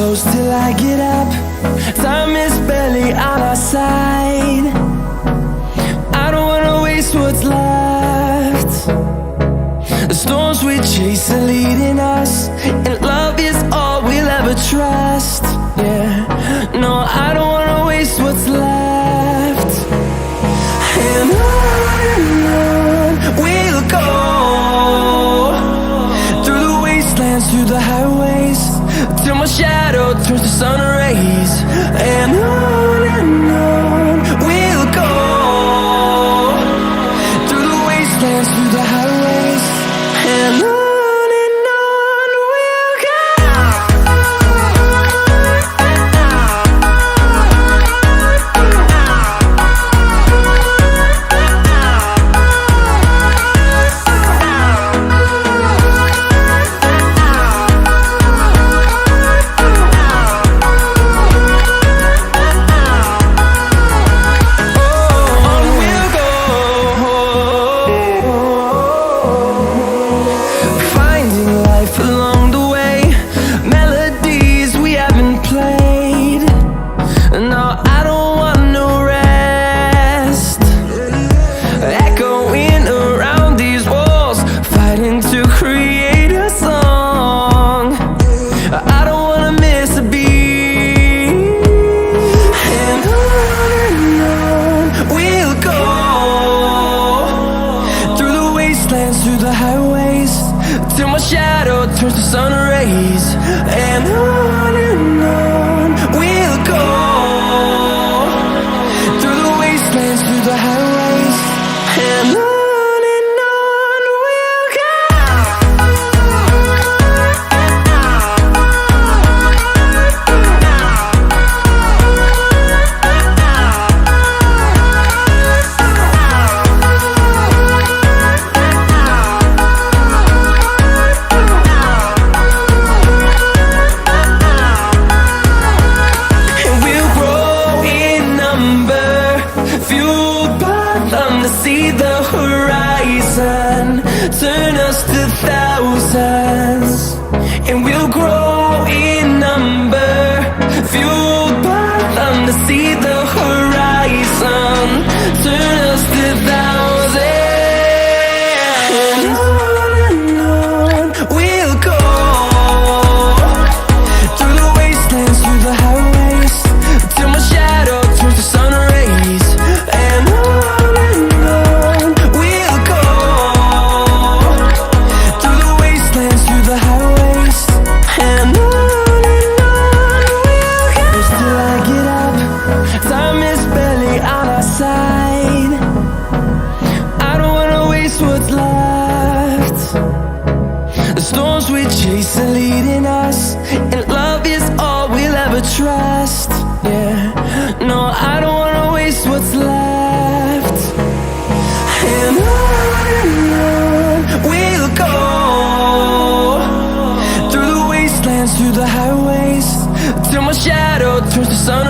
close till I get up. Time is barely on our side. I don't wanna waste what's left. The storms we chase are leading us, and love is all we'll ever trust. Yeah, no, I don't wanna waste what's left. And on we'll go, through the wastelands, through the highways, till my shadow turns to sun rays. And on we'll go, through the wastelands, through the highways, and on we'll go. Through the highways, till my shadow turns to sun rays. And on we'll go, through the wastelands, through the highways, and on we'll go. See the horizon turn us to thousands, and we'll grow in number, fueled by them to see the horizon turn us to thousands. And on we'll go, through the wastelands, through the highways, till my shadow turns to sun rays. And what's left. The storms we chase are leading us, and love is all we'll ever trust. Yeah, no, I don't wanna waste what's left. And on we'll go, through the wastelands, through the highways, till my shadow turns to sun